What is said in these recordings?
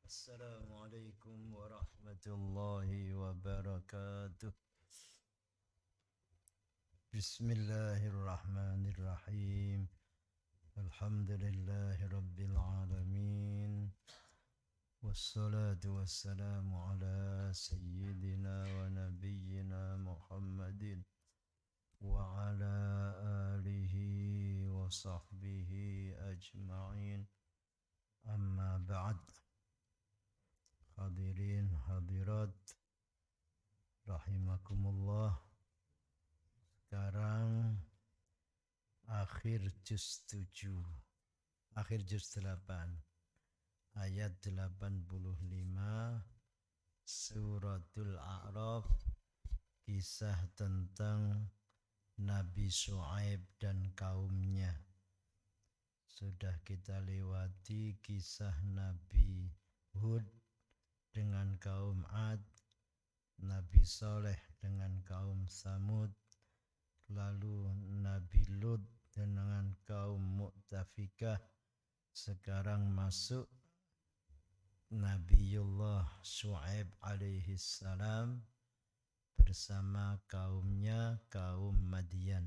Assalamualaikum warahmatullahi wabarakatuh. Bismillahirrahmanirrahim. Alhamdulillahi rabbil alamin. Wassalatu wassalamu ala sayyidina wa nabiyyina Muhammadin wa ala alihi wa sahbihi ajma'in. Amma ba'd. Hadirin hadirat rahimakumullah. Sekarang akhir juz 7, akhir juz 8, ayat 85 suratul A'raf, kisah tentang Nabi Syuaib dan kaumnya. Sudah kita lewati kisah Nabi Hud dengan kaum Ad, Nabi Saleh dengan kaum Samud, lalu Nabi Lut dengan kaum Mu'tafikah. Sekarang masuk Nabiullah Syuaib alaihi salam bersama kaumnya, kaum Madian.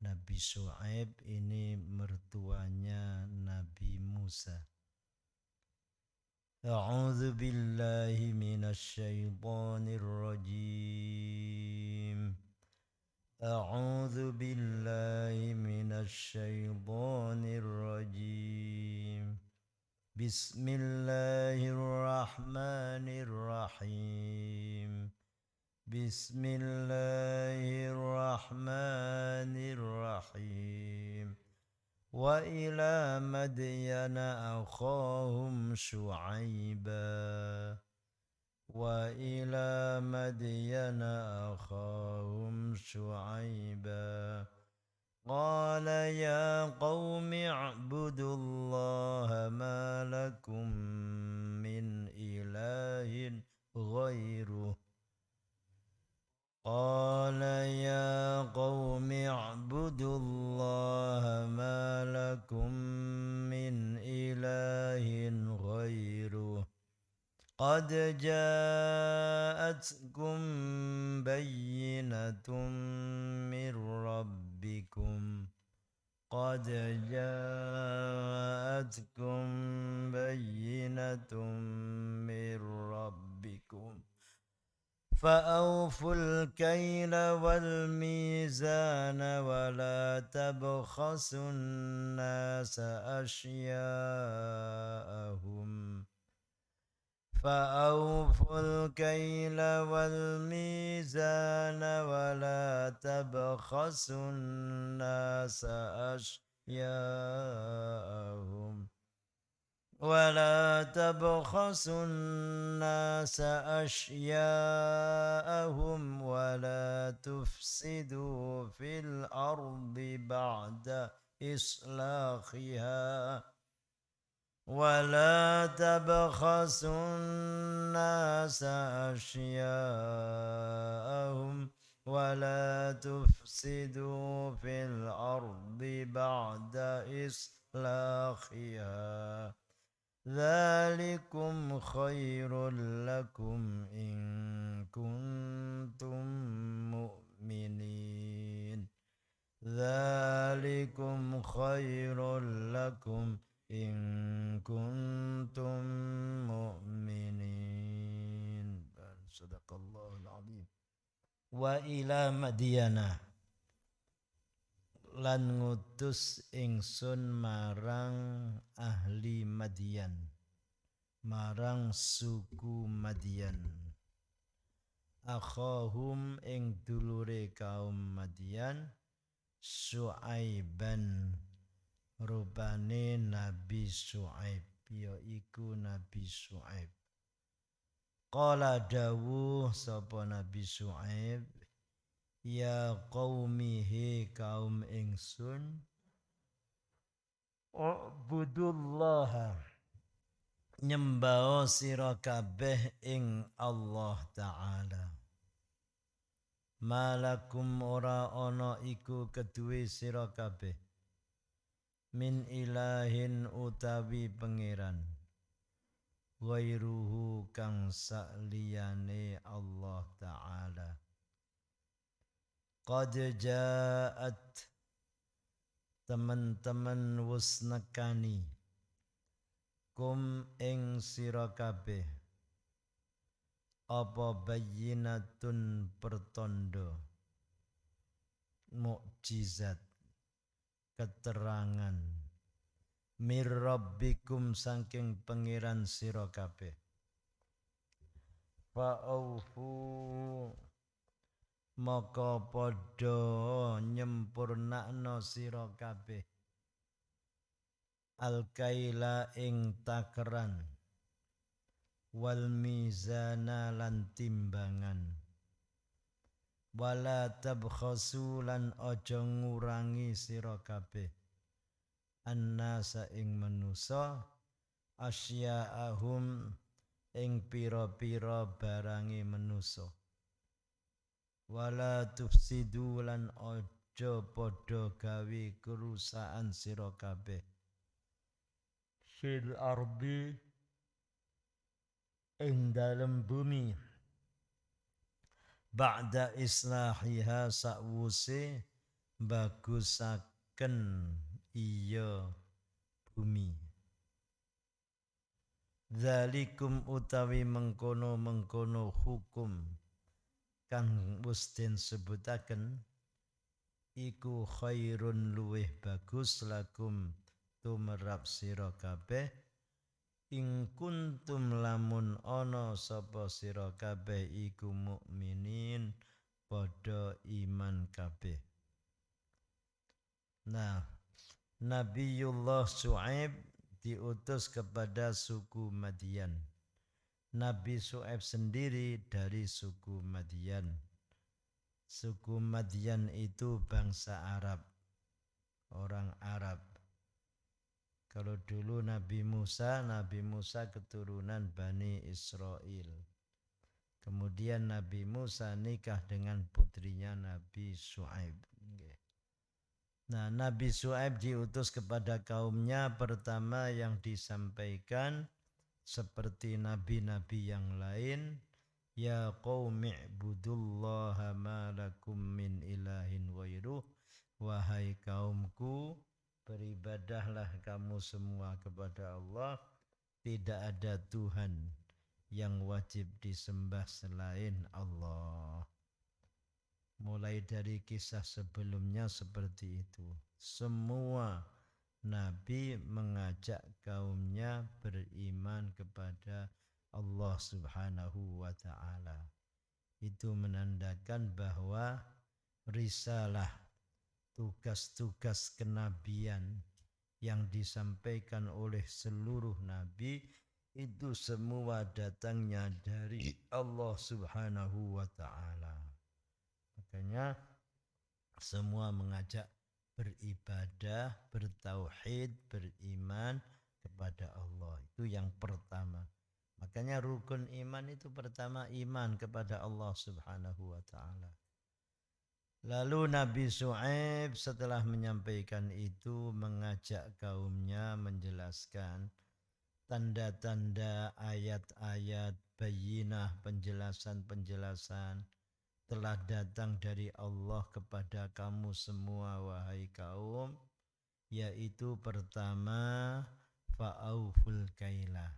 Nabi Syuaib ini mertuanya Nabi Musa. A'udzu billahi minasy syaithanir rajim. A'udzu billahi minasy syaithanir rajim. Bismillahirrahmanirrahim. Bismillahirrahmanirrahim. Wa ila madyana akhahum syu'aiba. Wa ila madyana akhahum syu'aiba. Qala ya qawmi a'budullaha ma lakum min ilahin ghairuh. قال يا قوم اعبدوا الله ما لكم من إله غيره قد جاءتكم بينة من ربكم قد جاءتكم بينة من ربكم فأوفوا الكيل والميزان ولا تبخسوا الناس أشياءهم فأوفوا الكيل والميزان ولا تبخسوا الناس أشياءهم ولا تبخسوا الناس أشياءهم ولا تفسدوا في الأرض بعد إصلاحها ولا تبخسوا الناس أشياءهم ولا تفسدوا في الأرض بعد إصلاحها ذلكم خير لكم إن كنتم مؤمنين ذلكم خير لكم إن كنتم مؤمنين صدق الله العظيم وإلى مدينة lan ngutus ingsun marang ahli Madian, marang suku Madian. Akhahum ing dulure kaum Madian, Syuaiban rupane Nabi Syuaib, yaiku Nabi Syuaib. Qala dawuh sapa Nabi Syuaib, ya qaumihi kaum ingsun, ubudullaha nyembah sira kabeh ing Allah Ta'ala. Malakum ora ana iku keduwe sira kabeh min ilahin utawi pangeran ghairuhu kang saliyane Allah taala. Qad ja'at teman-teman wus nekani kum ing sira kabeh apa bayyinatun pertondo mukjizat keterangan mir rabbikum saking pangeran sira kabeh fa aufu maka padha nyempurnakno sira kabeh al-kaila ing takeran wal mizana lan timbangan wala tabkhasu lan aja ngurangi sira kabeh annasa ing manusa asya'ahum ing pira-pira barangi manusa wala tufsidu lan aja padha gawe kerusakan sira kabeh fil ardi ing dalem bumi ba'da islahiha sakwuse bagusaken iya bumi zalikum utawi mengkono-mengkono hukum kang wis den sebutaken iku khairun luweh bagus lakum tumrap sira kabeh ing kuntum lamun ana sapa sira kabeh iku mukminin padha iman kabeh. Nah, Nabiullah Syuaib diutus kepada suku Madian. Nabi Syuaib sendiri dari suku Madian. Suku Madian itu bangsa Arab, orang Arab. Kalau dulu Nabi Musa keturunan Bani Israel. Kemudian Nabi Musa nikah dengan putrinya Nabi Syuaib. Nah, Nabi Syuaib diutus kepada kaumnya, pertama yang disampaikan seperti nabi-nabi yang lain, ya qaumi ibudullaha ma lakum min ilahin ghairuh, wahai kaumku beribadahlah kamu semua kepada Allah, tidak ada Tuhan yang wajib disembah selain Allah. Mulai dari kisah sebelumnya seperti itu. Semua Nabi mengajak kaumnya beriman kepada Allah Subhanahu wa ta'ala. Itu menandakan bahwa risalah, tugas-tugas kenabian yang disampaikan oleh seluruh Nabi itu semua datangnya dari Allah Subhanahu wa ta'ala. Makanya semua mengajak beribadah, bertauhid, beriman kepada Allah. Itu yang pertama. Makanya rukun iman itu pertama iman kepada Allah Subhanahu wa ta'ala. Lalu Nabi Syuaib setelah menyampaikan itu mengajak kaumnya menjelaskan tanda-tanda, ayat-ayat, bayyinah, penjelasan-penjelasan telah datang dari Allah kepada kamu semua wahai kaum, yaitu pertama fa'auful kailah,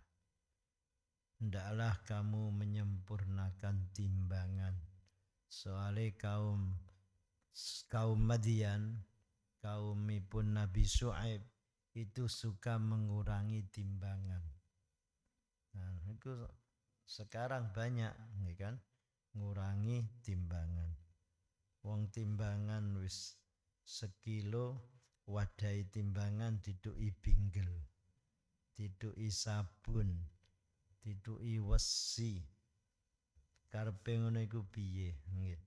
hendaklah kamu menyempurnakan timbangan. Soalnya kaum Madian, kaumipun Nabi Syuaib itu suka mengurangi timbangan. Nah, itu sekarang banyak, ya kan? Ngurangi timbangan. Wong timbangan wis sekilo, wadai timbangan diduki binggel, diduki sabun, diduki wesi. Karepe ngono iku piye? Nggih.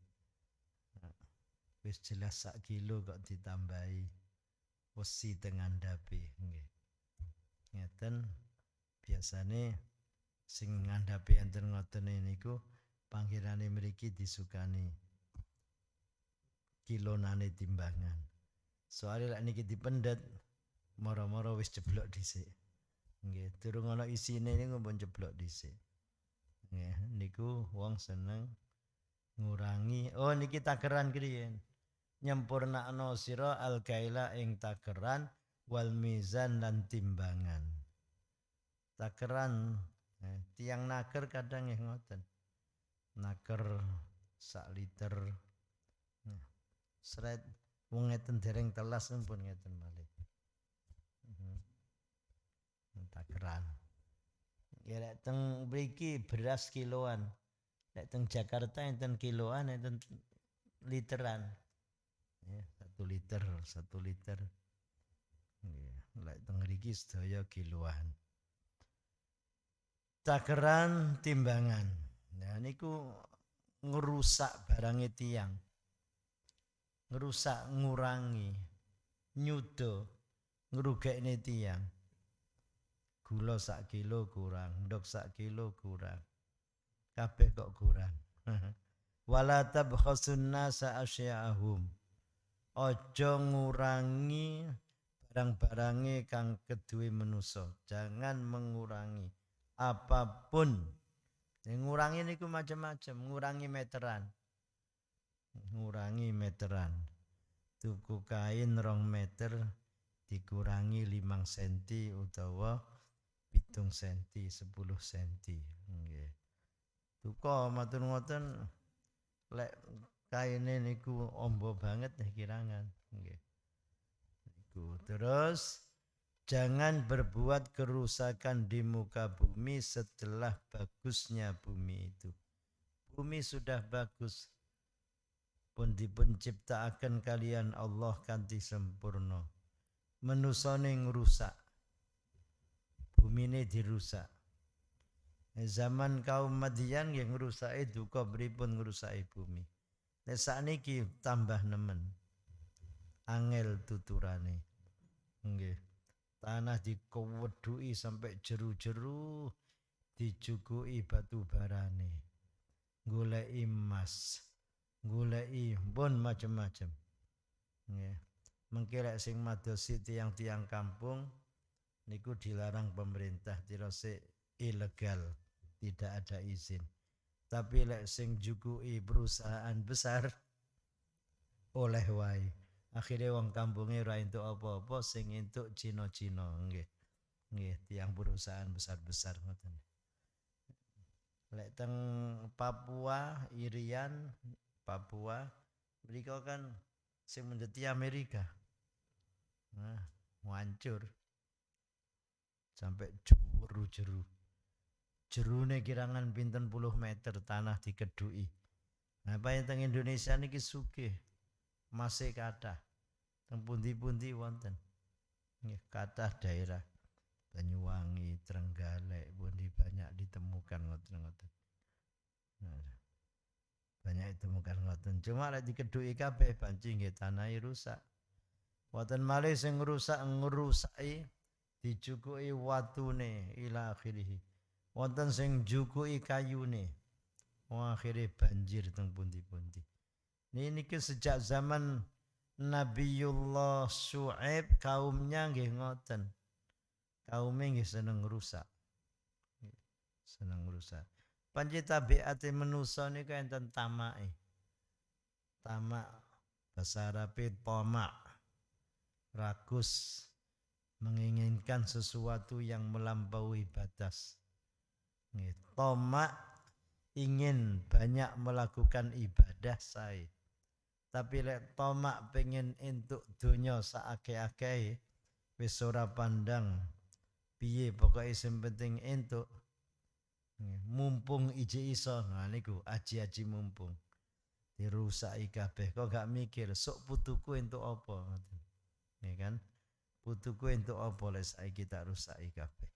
Wis jelas sak kilo kok ditambahi wesi teng ngandhape, nggih. Ngeten biasane sing ngandhape enten ngoten niku panggilane mriki disukani kilonane timbangan. Soale lek niki dipendet moro-moro wis jeblok dhisik. Nggih, durung ana isine niku pun jeblok dhisik. Nggih, niku wong seneng ngurangi. Oh niki takeran kriyen. Nyempurnakno sira al-kaila ing takeran wal mizan lan timbangan. Takeran tiang naker kadang nggih ngoten. Naker sak liter. Sret wong ngeten dereng telas pun ngeten malih. Takeran. Ya lek teng mriki beras kiloan. Lek teng Jakarta enten kiloan, enten literan. Ya, 1 liter, 1 liter. Ya, lek teng mriki sedaya kiloan. Takeran timbangan. Nah niku ngerusak barangnya tiang. Ngerusak ngurangi. Nyudo ngerugekne tiang. Gula 1 kilo kurang, ndok 1 kilo kurang. Kabeh kok kurang. Wala tabkhasun nasa asya'ahum. Ojo ngurangi barang-barange kang keduwe manusa. Jangan mengurangi apapun. Ngurangi niku macam-macam, ngurangi meteran. Ngurangi meteran. Tuku kain 2 meter dikurangi 5 cm utawa 7 cm, 10 cm. Nggih. Duka matur ngoten lek kaine niku ombo banget nih kirangan. Nggih. Niku. Terus jangan berbuat kerusakan di muka bumi setelah bagusnya bumi itu. Bumi sudah bagus. Pun dipun ciptaaken kalian Allah kanthi sempurna. Menusane ngrusak. Bumine dirusak. Zaman kaum Madian yang ngrusake duka pripun ngrusake bumi. Nek sakniki tambah nemen. Angel tuturane. Nggih. Tanah dikewedhuki sampai jeru-jeru, dijukuki batu barane. Goleki emas. Goleki pun macam-macam. Nggih. Mengki lek sing madosi tiang-tiang kampung niku dilarang pemerintah dirosik ilegal, tidak ada izin. Tapi lek sing jukuki perusahaan besar oleh wae. Akhirnya wong kampunge ora entuk apa-apa, sing entuk Cina-Cina nggih. Nggih, tiang perusahaan besar-besar ngoten. Lek teng Papua, Irian, Papua, mereka kan sing mendeti Amerika. Nah, hancur. Sampai jeru-jeru. Jerune kirangan pinten puluh meter tanah dikedhuki. Nah, payen teng Indonesia niki sugih. Masih kathah. Teng pundi-pundi wonten. Nggih, kathah daerah Banyuwangi, Trenggalek, pundi banyak ditemukan ngoten-ngoten. Nah, banyak ditemukan ngoten. Cuma lek dikedhuki kabeh banci nggih tanahe rusak. Wonten malih sing ngrusaki dijukuki watune ila akhirih. Wonten sing jukuki kayune. Akhire banjir teng pundi-pundi. Niki sejak zaman Nabiullah Syuaib kaumnya nggih ngoten. Kaume nggih seneng rusak. Seneng rusak. Panci tabiate manusa niku enten tamake. Tamak bahasa Arabe tamak. Rakus, menginginkan sesuatu yang melampaui batas. Tamak ingin banyak melakukan ibadah sae. Tapi lek tamak pengen entuk donya saakeh-akeh wis ora pandang piye pokoke sing penting entuk. Mumpung ije iso, nah niku aji-aji mumpung. Dirusaki kabeh kok gak mikir sok putuku entuk apa ngoten. Ya kan? Putuku entuk apa lek saiki tak rusaki kabeh.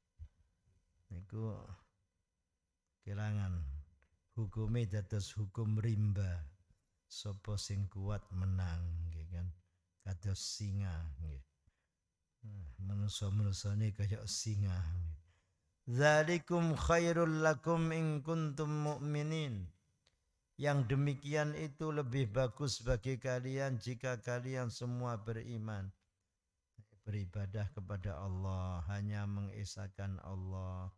Niku kelangan hukume dados hukum rimba. Sapa sing kuat menang nggih kan. Kados singa nggih. Manusa-manusane kaya singa. Dzalikum khairul lakum in kuntum mu'minin. Yang demikian itu lebih bagus bagi kalian jika kalian semua beriman. beribadah kepada Allah, hanya mengesahkan Allah,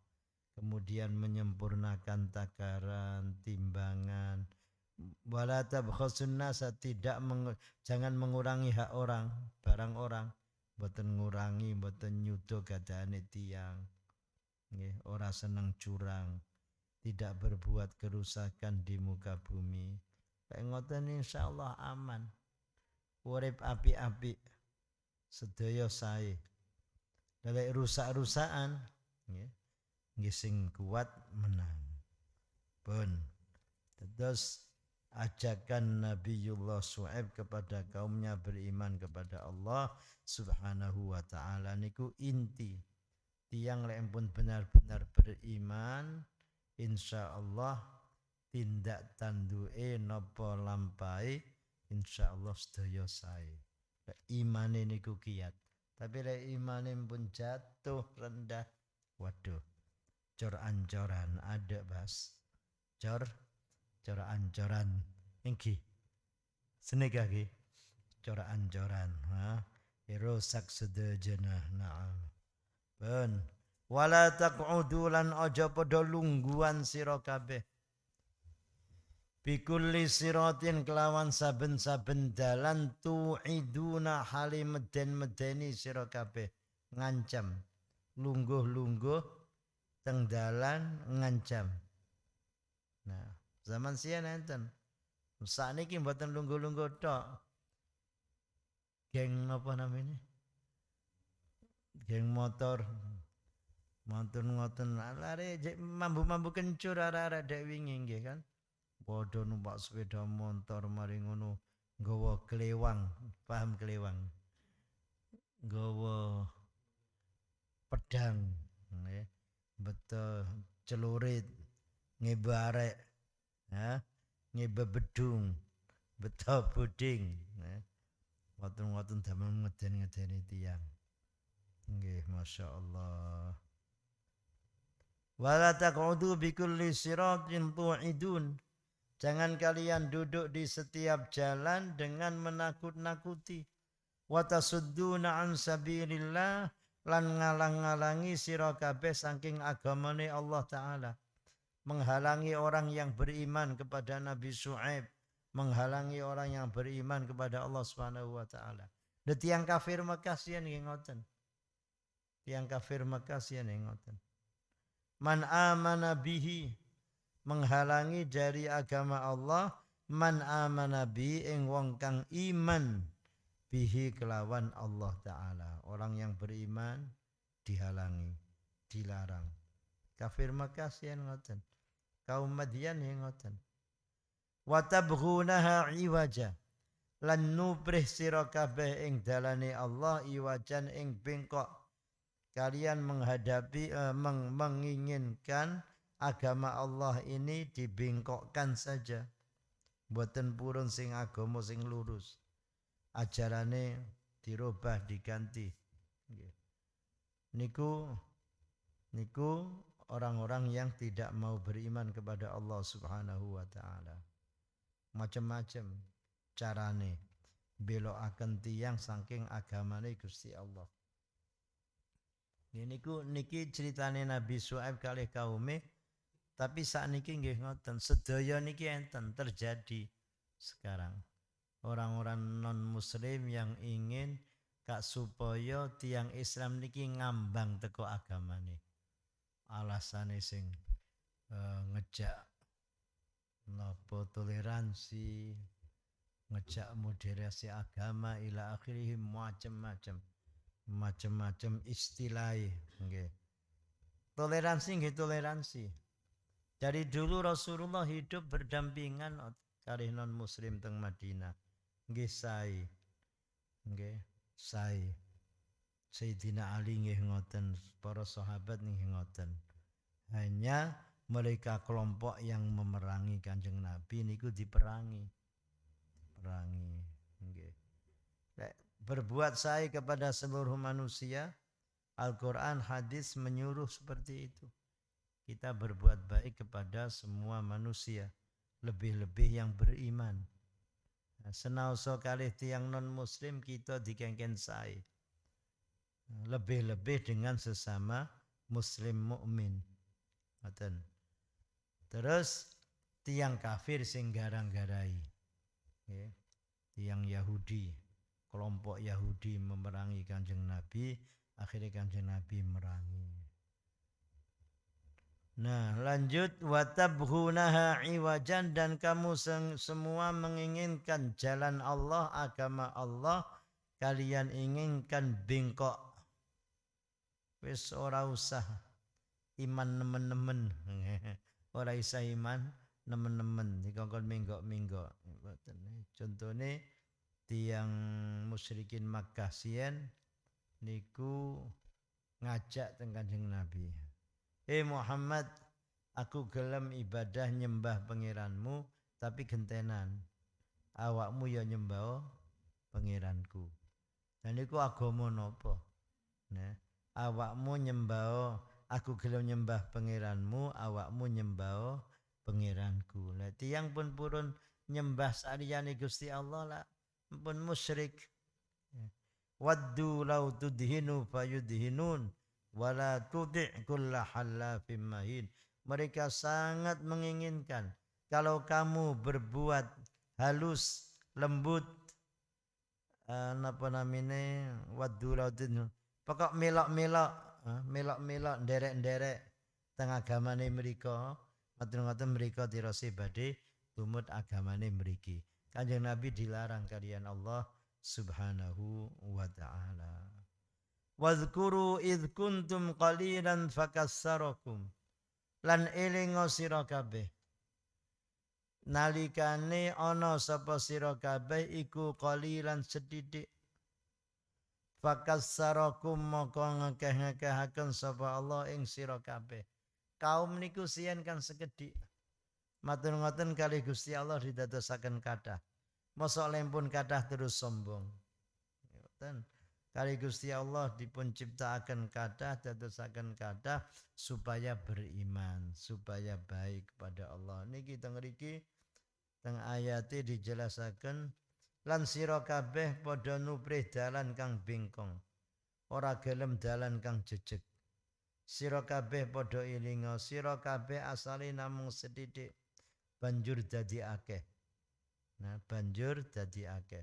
kemudian menyempurnakan takaran, timbangan. Wala tabkhasun nasa, jangan mengurangi hak orang, barang orang. Mboten ngurangi, mboten nyudo gadane tiyang. Nggih, ora seneng curang, tidak berbuat kerusakan di muka bumi. Lek ngoten insyaallah aman. Urip apik-apik. Sedaya sae. Lek rusak-rusakan nggih, nggih sing kuat menang. Pun. Terus ajakan Nabiullah Syuaib kepada kaumnya beriman kepada Allah Subhanahu wa taala niku inti. Tiang lek pun benar-benar beriman, insyaallah tindak tanduke napa lampahe insyaallah sedaya sae. Imane niku kiat. Tapi lek imane pun jatuh rendah, waduh, cor ancoran ada bas. Cor ancoran engki. Senega ki. Cor ancoran, ha. Rusak sedejana, na'am. Ben. Wala taq'udu lan aja padha lungguhan sira kabeh. Bikulli siratin kelawan saben-saben dalan tu'iduna hali meden-medeni sira kabeh, ngancam. Lungguh-lungguh teng dalan ngancam. Nah, zaman sian enten. Sakniki mboten lungguh-lungguh tok. Geng apa namanya? Geng motor. Mantun ngoten lare mambu-mambu kencur arek-arek dek wingi nggih kan. Padha numpak sepeda motor mari ngono nggawa klewang, paham klewang? Nggawa pedang nggih. Beto celurit, ngebe arek, ha? Ngebe bedung, beto puding, ngoten-ngoten damel ngeden-ngedeni tiyang. Nggih, masyaallah. Wala taq'udu bikulli siratin tu'idun. Jangan kalian duduk di setiap jalan dengan menakut-nakuti. Wa tasudduna an sabilillah, lan ngalang-ngalangi sira kabeh saking agamane Allah taala. Menghalangi orang yang beriman kepada Nabi Syuaib, menghalangi orang yang beriman kepada Allah Subhanahu wa taala. Tiang kafir Mekah sian nggih ngoten. Tiang kafir Mekah sian nggih ngoten. Man amana bihi, menghalangi dari agama Allah, man amana bihi ing wong kang iman bihi kelawan Allah taala. Orang yang beriman dihalangi, dilarang. Kafir Makkah sian ngoten. Kaum Madian yang ngoten. Wa tabghunaha iwaja, lan nubrih sira kabeh ing dalane Allah iwajan ing bengkok. Kalian menghadapi menginginkan agama Allah ini dibengkokkan saja. Mboten purun sing agama sing lurus. Ajarane dirubah diganti. Niku orang-orang yang tidak mau beriman kepada Allah Subhanahu wa taala. Macam-macam carane belokaken tiyang saking agamane Gusti Allah. Niki ceritane Nabi Syuaib kalih kaume, tapi sakniki nggih ngoten, sedaya niki enten terjadi sekarang. Orang-orang non muslim yang ingin kak supaya tiang Islam niki ngambang teko agamane. Alasane sing ngejak napa toleransi, ngejak moderasi agama ila akhirih, macam-macam istilah nggih. Toleransi nggih toleransi. Dari dulu Rasulullah hidup berdampingan kalih non muslim teng Madinah. Nggih sae. Nggih, sae. Sayyidina Ali nggih ngoten, para sahabat nggih ngoten. Hanya mereka kelompok yang memerangi Kanjeng Nabi niku diperangi. Perangi nggih. Berbuat sae kepada seluruh manusia, Al-Quran, hadis menyuruh seperti itu. Kita berbuat baik kepada semua manusia, lebih-lebih yang beriman. Senaosa kalih tiyang non muslim kita dikengken sae. lebih-lebih dengan sesama muslim mukmin. Ngoten. Terus tiang kafir sing garang-garai. Nggih. Tiang Yahudi, kelompok Yahudi memerangi Kanjeng Nabi, akhirnya Kanjeng Nabi merangi. Nah, lanjut watabghunaha iwajan, dan kamu semua menginginkan jalan Allah, agama Allah, kalian inginkan bengkok. Wis ora usah iman nemen-nemen. Ora isa iman nemen-nemen dikongkon minggok-minggok. Contohnya tiang musyrikin Makkah siyen niku ngajak teng Kanjeng Nabi. Muhammad, aku gelem ibadah nyembah pangeranmu, tapi gentenan. Awakmu ya nyembah pangeranku. Dan niku agama napa? Nah, awakmu nyembah, aku gelem nyembah pangeranmu, awakmu nyembah pangeranku. Lah tiyang pun purun nyembah saliyane Gusti Allah lah pun musyrik. Waddu law tudhinu fayudhinun wala tudhi' kulla halafim mahin. Mereka sangat menginginkan kalau kamu berbuat halus, lembut, napa namine, waddu law tudhinu, pokok melok-melok, melok-melok, nderek-nderek teng agamane mriko, ngoten-ngoten mriko tirose badhe tumut agamane mriki. Kanjeng Nabi dilarang kalian Allah Subhanahu wa ta'ala. Wadhkuru idh kuntum qalilan fakassarakum. Lan elinga sira kabeh nalikane ana sapa sira kabeh iku qalilan sedidik. Fakassarakum maka ngekeh-ngekehaken sapa Allah ing sira kabeh. Kaum niku siyen kan sekedhik. Matur ngoten kalih Gusti Allah didadosaken kathah. Mosok lempun kathah terus sombong. Ngoten. Kali Gusti Allah dipun ciptaaken kathah, dadosaken kathah supaya beriman, supaya baik kepada Allah. Niki teng mriki teng ayate dijelasaken lan sira kabeh padha nuprih dalan kang bengkong. Ora gelem dalan kang jejeg. Sira kabeh padha ilinga, sira kabeh asale namung sedidik, banjur dadi akeh. Nah, banjur dadi akeh.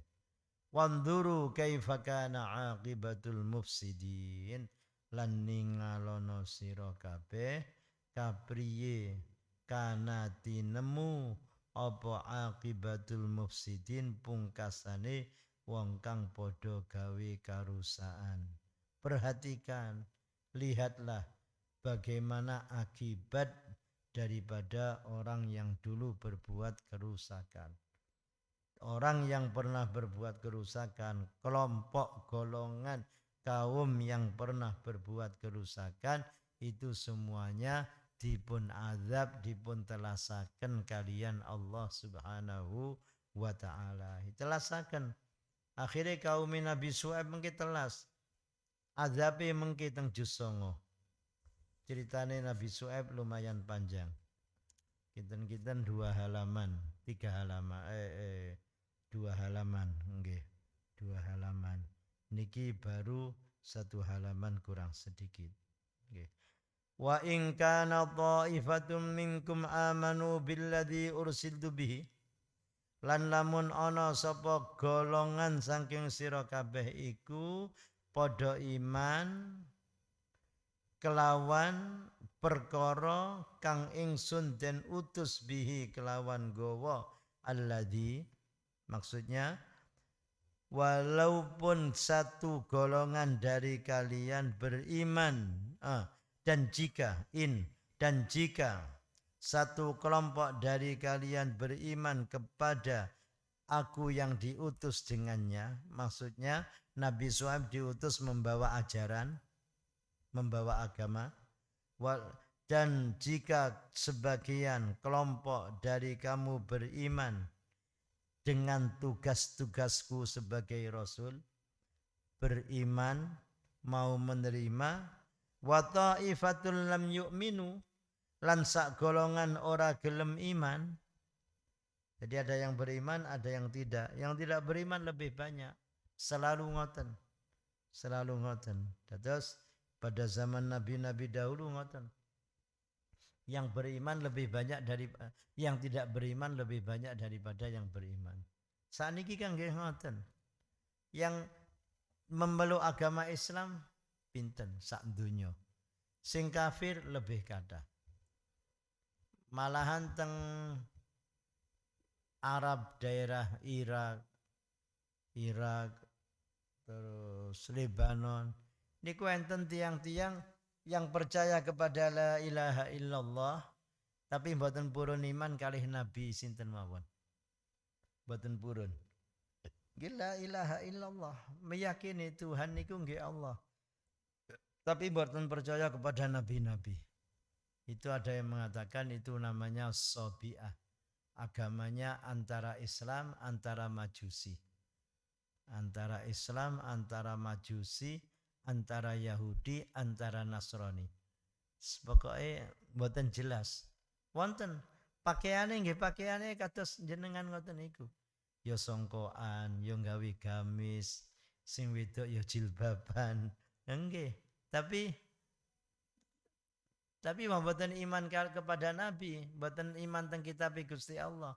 Wanduru kaifa kana aqibatul mufsidin, lan ningalono sira kabeh kapriye kana tinemu apa aqibatul mufsidin pungkasane wong kang padha gawe karusaan. Perhatikan, lihatlah bagaimana akibat daripada orang yang dulu berbuat kerusakan. Orang yang pernah berbuat kerusakan, kelompok, golongan, kaum yang pernah berbuat kerusakan, itu semuanya dipun azab, dipun telasaken kalian Allah Subhanahu wa ta'ala. Telasaken. Akhirnya kaum Nabi Syuaib mengki telas. Azabe mengki teng juz 9. Ceritane Nabi Syuaib lumayan panjang. Kinten-kinten 2 halaman, 3 halaman, 2 halaman, nggih. 2 halaman. Niki baru 1 halaman kurang sedikit. Nggih. Wa in kana dha'ifatum minkum amanu billadzi ursiltu bihi. Lan lamun ana sapa golongan saking sira kabeh iku padha iman kelawan perkara kang ingsun den utus bihi kelawan gawa alladzi. Maksudnya, walaupun satu golongan dari kalian beriman, dan jika satu kelompok dari kalian beriman kepada aku yang diutus dengannya, maksudnya Nabi Syuaib diutus membawa ajaran, membawa agama, dan jika sebagian kelompok dari kamu beriman dengan tugas-tugasku sebagai Rasul, beriman, mau menerima, wa ta'ifatul lam yu'minu, lan sak golongan ora gelem iman. Jadi ada yang beriman, ada yang tidak. Yang tidak beriman lebih banyak. Selalu ngoten. Selalu ngoten. Terus pada zaman nabi-nabi dahulu ngoten. Yang beriman lebih banyak dari yang tidak beriman lebih banyak daripada yang beriman. Saniki kan nggih ngoten. Yang memeluk agama Islam pinten sak donya. Sing kafir lebih kathah. Malahan teng Arab daerah Irak terus Lebanon niku enten tiang-tiang yang percaya kepada la ilaha illallah tapi mboten purun iman kalih nabi sinten mawon. Mboten purun. La ilaha illallah, meyakini Tuhan niku nggih Allah. Tapi mboten percaya kepada nabi-nabi. Itu ada yang mengatakan itu namanya Sobi'ah. Agamanya antara Islam, antara Majusi. Antara Islam, antara Majusi, antara Yahudi, antara Nasrani. Pokoknya mboten jelas. Wonten pakaiane nggih pakaiane kados jenengan ngoten niku. Ya songkoan, ya gawe gamis, sing wedok ya jilbaban. Nggih. Tapi mboten iman kepada Nabi, mboten iman teng kitab Gusti Allah.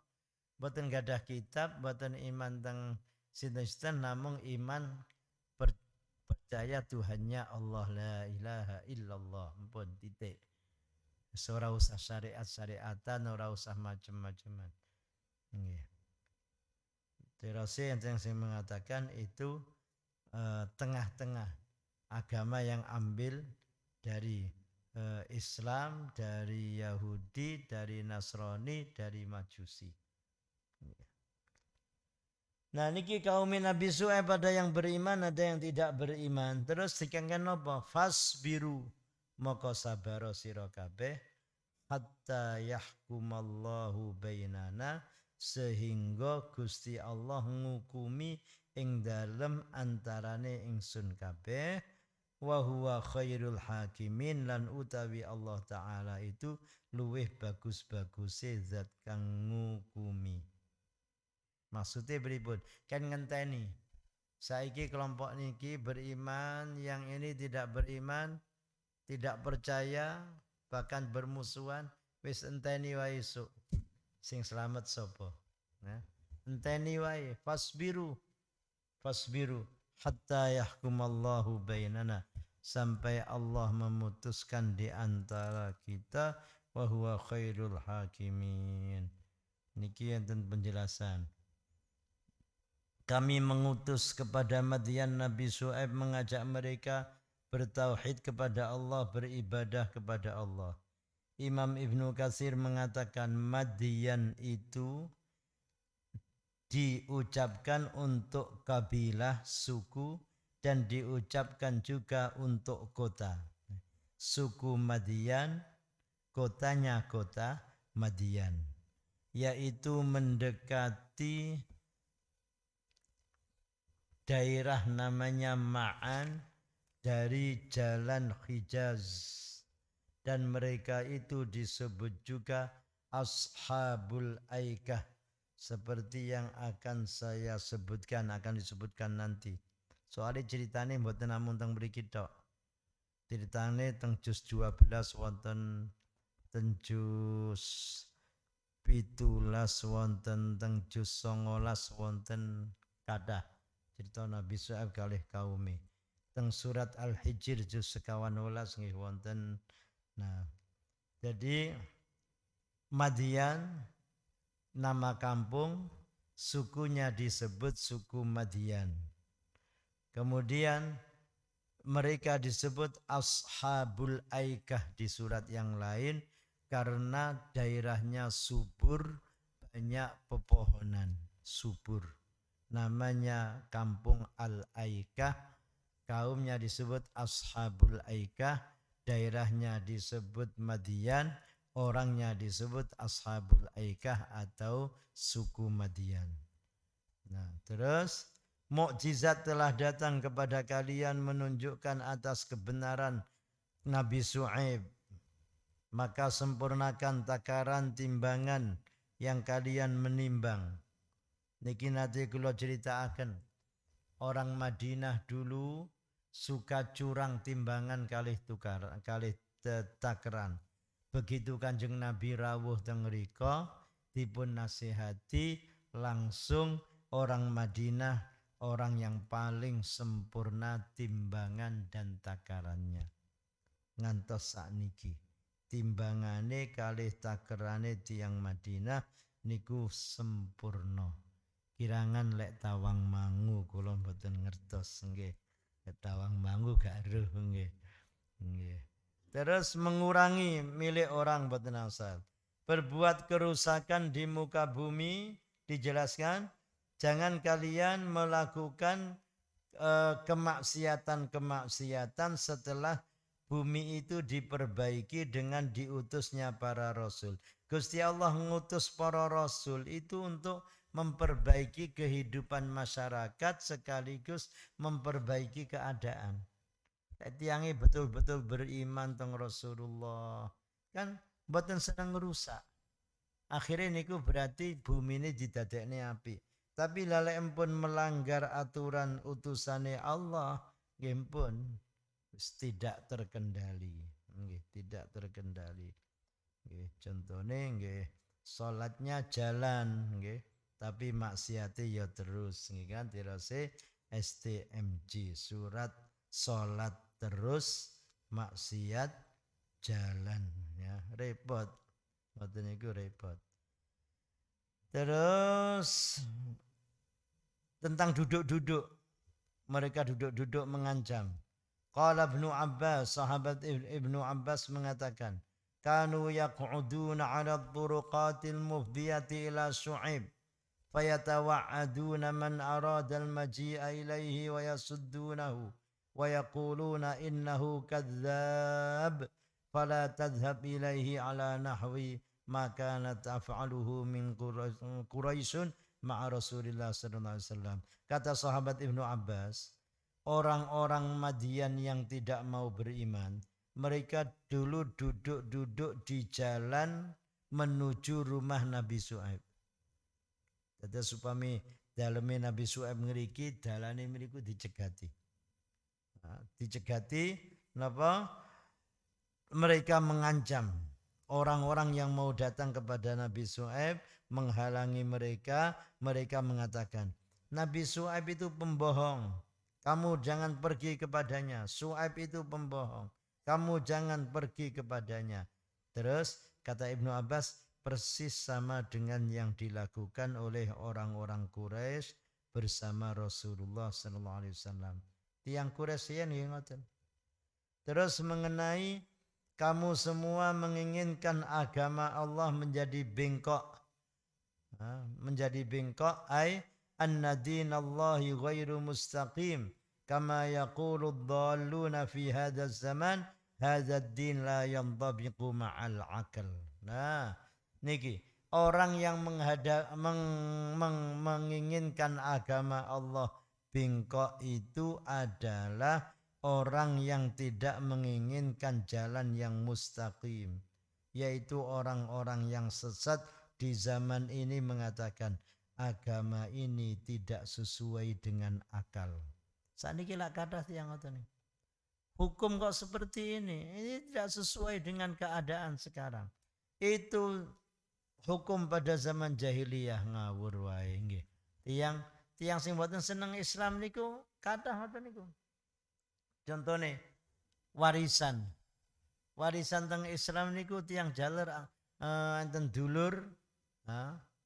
Mboten gadah kitab, mboten iman teng sinten-sinten namung iman percaya Tuhannya Allah la ilaha illallah. Mpun titik. Ora usah syariat-syariatan, ora usah macam-macaman. Nggih. Terus yang saya mengatakan itu tengah-tengah agama yang ambil dari Islam, dari Yahudi, dari Nasrani, dari Majusi. Nah niki kaum Nabi Su'aib ada yang beriman, ada yang tidak beriman. Terus dikengken napa? Fasbiru maka sabaro sira kabeh hatta yahkumallahu bainana sehingga Gusti Allah ngukumi ing dalem antarane ingsun kabeh wa huwa khairul hakimin lan utawi Allah taala itu luwih bagus-baguse zat kang ngukumi. Maksudnya pripun? Kan ngenteni saiki kelompok niki beriman, yang ini tidak beriman, tidak percaya, bahkan bermusuhan, wis enteni wae esuk sing selamat sapa. Nah, enteni wae fasbiru hatta yahkumallahu bainana sampai Allah memutuskan di antara kita wa huwa khairul hakimin. Niki enten penjelasan. Kami mengutus kepada Madian Nabi Su'aib mengajak mereka bertauhid kepada Allah, beribadah kepada Allah. Imam Ibnu Katsir mengatakan Madian itu diucapkan untuk kabilah, suku, dan diucapkan juga untuk kota. Suku Madian, kotanya kota Madian, yaitu mendekati daerah namanya Ma'an dari jalan Hijaz. Dan mereka itu disebut juga Ashabul Aikah. Seperti yang akan saya sebutkan, akan disebutkan nanti. Soalnya ceritanya mboten namung teng mriki tok. Ceritanya teng juz 12 wonten, teng juz 17 wonten, teng juz 19 wonten kathah cerita Nabi Su'aib kalih kaume. Teng surat Al-Hijr juz 12 nggih wonten. Nah, jadi Madian nama kampung, sukunya disebut suku Madian. Kemudian mereka disebut Ashabul Aikah di surat yang lain karena daerahnya subur, banyak pepohonan, subur. Namanya kampung Al-Aikah, kaumnya disebut Ashabul Aikah, daerahnya disebut Madian, orangnya disebut Ashabul Aikah atau suku Madian. Nah, terus mukjizat telah datang kepada kalian menunjukkan atas kebenaran Nabi Su'aib. Maka sempurnakan takaran timbangan yang kalian menimbang. Niki nanti kula ceritakan. Orang Madinah dulu suka curang timbangan kalih takeran. Begitu Kanjeng Nabi rawuh teng mrika dipun nasihati langsung orang Madinah, orang yang paling sempurna timbangan dan takarannya. Ngantos sakniki timbangane kalih takerane tiyang Madinah niku sempurna. Kirangan lek Tawang Mangu kula mboten ngertos nggih. Tawang Mangu gak eruh nggih. Nggih. Terus mengurangi milik orang mboten asal. Berbuat kerusakan di muka bumi dijelaskan jangan kalian melakukan kemaksiatan-kemaksiatan setelah bumi itu diperbaiki dengan diutusnya para rasul. Gusti Allah mengutus para rasul itu untuk memperbaiki kehidupan masyarakat sekaligus memperbaiki keadaan. Tiangnya betul-betul beriman teng Rasulullah. Kan mboten seneng rusak. Akhirnya niku berarti bumi ini didadekne api. Tapi lalek empun melanggar aturan utusane Allah, nggih pun tidak terkendali. Nggih, tidak terkendali. Nggih, contone nggih salatnya jalan nggih, tapi maksiate ya terus nggih kan dirose STMJ surat salat terus maksiat jalan ya repot. Ngoten niku repot. Terus tentang duduk-duduk, mereka duduk-duduk mengancam. Qala Ibnu Abbas, sahabat Ibnu Abbas mengatakan, kanu yaq'uduna 'ala turuqatil mufdiyati ila Syu'aib fayatawa'aduna man arada al-maji'a ilayhi wa yasuddunahu wa yaquluna innahu kadzdzab fala tadhhab ilayhi 'ala nahwi ma kanat af'aluhu min Quraisyun ma'a Rasulillah sallallahu alaihi wasallam. Kata sahabat Ibnu Abbas, orang-orang Madian yang tidak mau beriman, mereka dulu duduk-duduk di jalan menuju rumah Nabi Syu'aib. Dadi supami daleme Nabi Syu'aib ngriki dalane mriku dicegati. Nah, dicegati napa? Mereka mengancam orang-orang yang mau datang kepada Nabi Syu'aib, menghalangi mereka. Mereka mengatakan, Nabi Syu'aib itu pembohong. Kamu jangan pergi kepadanya. Syu'aib itu pembohong. Kamu jangan pergi kepadanya. Terus kata Ibnu Abbas, persis sama dengan yang dilakukan oleh orang-orang Quraisy bersama Rasulullah sallallahu alaihi wasallam. Tiang Quraisy yen ngoten. Terus mengenai kamu semua menginginkan agama Allah menjadi bengkok. Menjadi bengkok ay anna dinallahi ghairu mustaqim kama yaqulu ad-dalluna fi hadha zaman hadha ad-din la yantabiqu ma'al aql. Nah, niki orang yang menginginkan agama Allah bengkok itu adalah orang yang tidak menginginkan jalan yang mustaqim, yaitu orang-orang yang sesat di zaman ini mengatakan agama ini tidak sesuai dengan akal. Saniki lak kathah tiyang ngoten. Hukum kok seperti ini tidak sesuai dengan keadaan sekarang. Itu hukum pada zaman jahiliyah ngawur wae nggih. Tiyang sing mboten seneng Islam niku kathah ngoten niku. Contohnya warisan. Warisan teng Islam niku tiyang jaler enten dulur,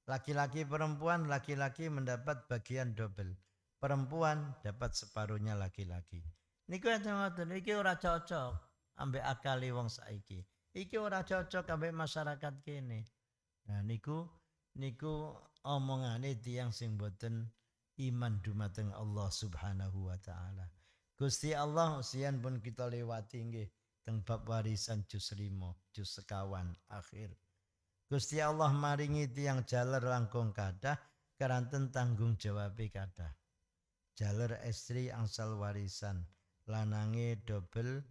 laki-laki perempuan, laki-laki mendapat bagian double. Perempuan dapat separuhnya laki-laki. Niku enten ngoten, iki ora cocok ambek akali wong saiki. Iki ora cocok ambek masyarakat kene. Nah niku omongane tiyang sing boten iman dumateng Allah Subhanahu wa taala. Gusti Allah usian pun kita lewati nggih teng bab warisan juz 5, juz sekawan akhir. Gusti Allah maringi tiyang jaler langkung kathah keranten tanggung jawabe kathah. Jaler istri angsal warisan, lanange double,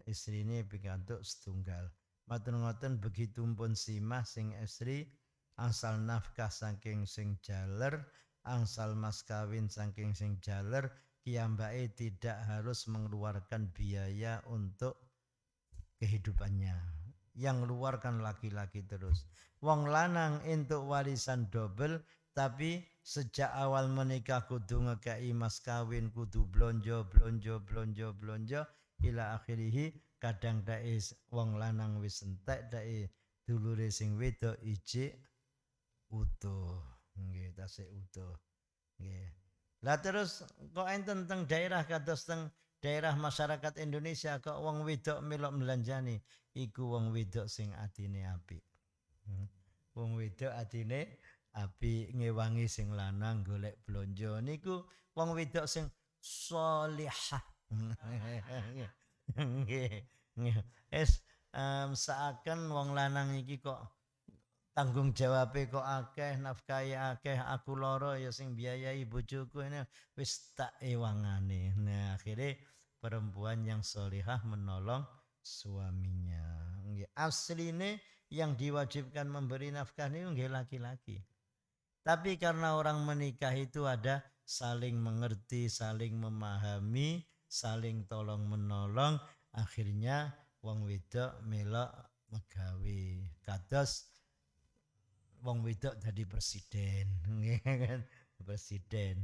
istrine pikantuk setunggal. Matur ngoten begitu pun simah sing istri angsal nafkah saking sing jaler, angsal mas kawin saking sing jaler, piyambake tidak harus mengeluarkan biaya untuk kehidupannya. Yang keluarkan laki-laki terus. Wong lanang entuk warisan double, tapi sejak awal menikah kudu ngekei mas kawin, kudu blonjo ila akhirih. Kadang dae wong lanang wis entek, dae dulure sing wedok ijik utuh. Nggih, tasih utuh. Nggih. Lah terus kok enten teng daerah kados teng daerah masyarakat Indonesia kok wong wedok melok melanjani, iku wong wedok sing atine apik. Wong wedok atine apik ngewangi sing lanang golek blonjo niku wong wedok sing sholihah. Nggih. Es seakan wong lanang iki kok tanggung jawabe kok akeh, nafkahi akeh, aku loro ya sing biayai bojoku ini wis tak ewangane. Nah, akhirnya perempuan yang solihah menolong suaminya. Nggih, asline yang diwajibkan memberi nafkah ini nggih laki-laki. Tapi karena orang menikah itu ada saling mengerti, saling memahami, saling tolong menolong, akhirnya wong wedok melok megawe. Kados wong wedok jadi presiden, kan? Presiden,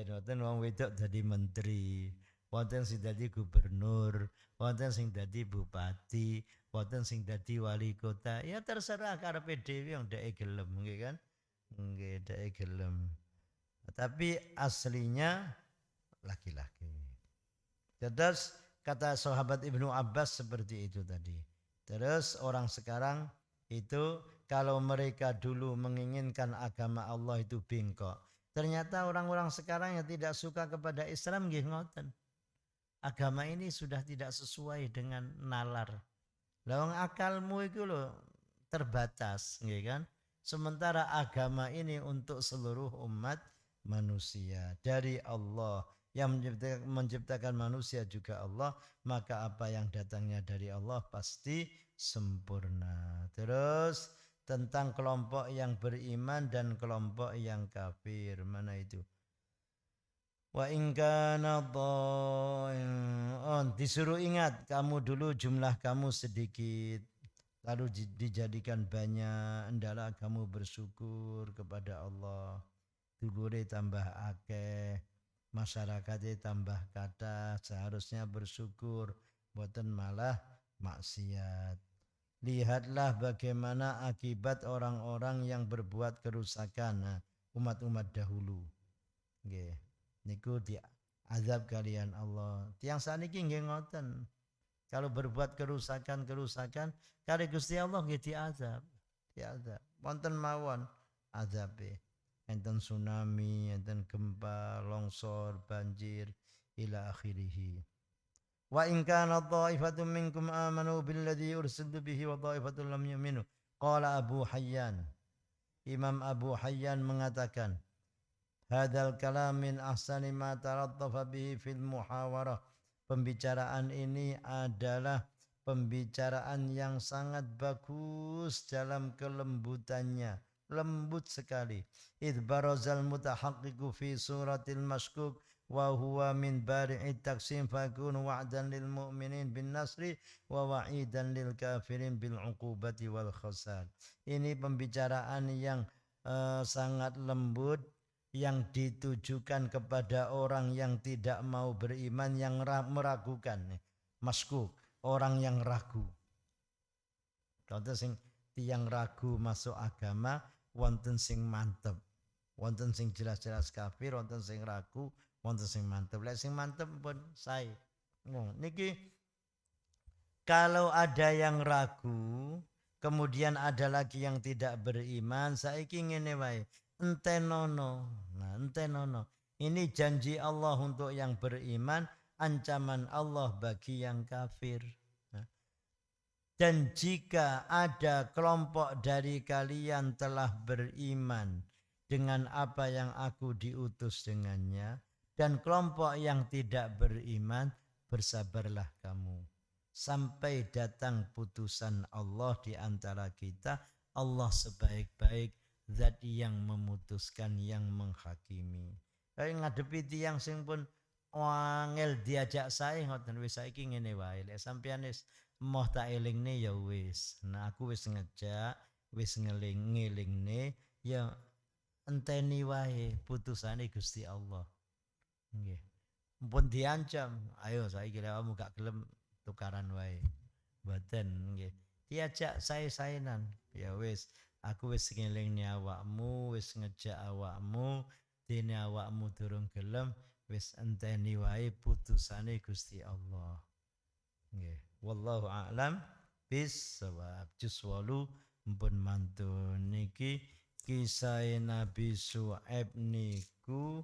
wonten wong wedok jadi menteri, wonten sing dadi gubernur, wonten sing dadi bupati, wonten sing dadi wali kota. Ya terserah karepe dhewe yang dhek gelem, nggih kan? Nggih, dhek gelem. Tapi aslinya laki-laki. Terus kata sahabat Ibnu Abbas seperti itu tadi. Terus orang sekarang itu kalau mereka dulu menginginkan agama Allah itu bengkok. Ternyata orang-orang sekarang yang tidak suka kepada Islam nggih ngoten. Agama ini sudah tidak sesuai dengan nalar. Lah akalmu itu loh terbatas, nggih kan? Sementara agama ini untuk seluruh umat manusia dari Allah. Yang menciptakan manusia juga Allah, maka apa yang datangnya dari Allah pasti sempurna. Terus tentang kelompok yang beriman dan kelompok yang kafir, mana itu? Wa in kana disuruh ingat kamu dulu jumlah kamu sedikit, lalu dijadikan banyak, hendaklah kamu bersyukur kepada Allah. Dulure tambah akeh, masyarakatnya tambah kata, seharusnya bersyukur, boten malah maksiat. Lihatlah bagaimana akibat orang-orang yang berbuat kerusakan, umat-umat dahulu. Nggih. Niku diazab kalian Allah. Tiang saniki nggih ngoten. Kalau berbuat kerusakan kali Gusti Allah nggih diazab. Diazab. Wonten mawon azabe. Enten tsunami, enten gempa, longsor, banjir ila akhirih. Wa in kana dha'ifatun minkum amanu billadzi ursiltu bihi wa dha'ifatun lam yu'minu. Qala Abu Hayyan. Imam Abu Hayyan mengatakan, hadal kalam min ahsani ma tarattafa bihi fil muhawarah. Pembicaraan ini adalah pembicaraan yang sangat bagus dalam kelembutannya, lembut sekali. Idh barazal mutahaqqiqu fi suratil mashkuk wa huwa min bari'it taqsim fakunu wa'dan lil mu'minin bin nasri wa wa'idan lil kafirin bil uqubati wal khasar. Ini pembicaraan yang sangat lembut, yang ditujukan kepada orang yang tidak mau beriman, yang meragukan. Maskuk, orang yang ragu. Kalau sing tiang ragu masuk agama, wonten sing mantep, wonten sing jelas-jelas kafir, wonten sing ragu, wonten sing mantep. Lek sing mantep pun sae. Niki kalau ada yang ragu, kemudian ada lagi yang tidak beriman, saiki ngene wae. Entenono. Nah, entenono. Ini janji Allah untuk yang beriman, ancaman Allah bagi yang kafir. Nah. Dan jika ada kelompok dari kalian telah beriman dengan apa yang aku diutus dengannya, dan kelompok yang tidak beriman, bersabarlah kamu. Sampai datang putusan Allah di antara kita, Allah sebaik-baik Zat yang memutuskan, yang menghakimi. Kaya ngadepi tiyang sing pun wangel diajak sae ngoten wis saiki ngene wae. Lek sampeyan wis moh tak elingne ya wis. Nah aku wis ngejak, wis ngelingne ya enteni wae putusane Gusti Allah. Nggih. Mumpun diancam, ayo saiki lek kamu gak gelem tukaran wae. Mboten nggih. Diajak sae-saenan. Ya wis, aku wis ngelingne awakmu, wis ngejak awakmu, dene awakmu durung gelem, wis enteni wae putusane Gusti Allah. Nggih. Wallahu a'lam bissawab. Jus 8 mpun mantun niki kisah Nabi Syuaib niku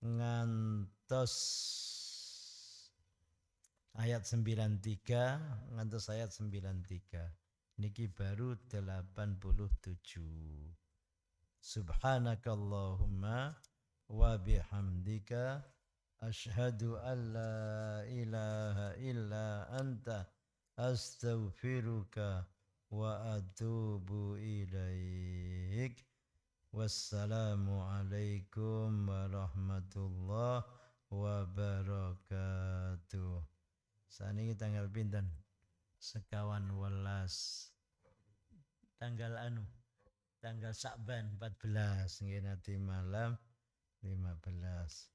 ngantos ayat 93 ngantos ayat 93. Niki baru 87. Subhanakallahumma wa bihamdika asyhadu an la ilaha illa anta astaghfiruka wa atubu ilaik. Wassalamu alaikum warahmatullahi wabarakatuh. Saniki tanggal pinten? Sekawan welas. Tanggal tanggal Sa'ban 14 nggih nanti malam 15.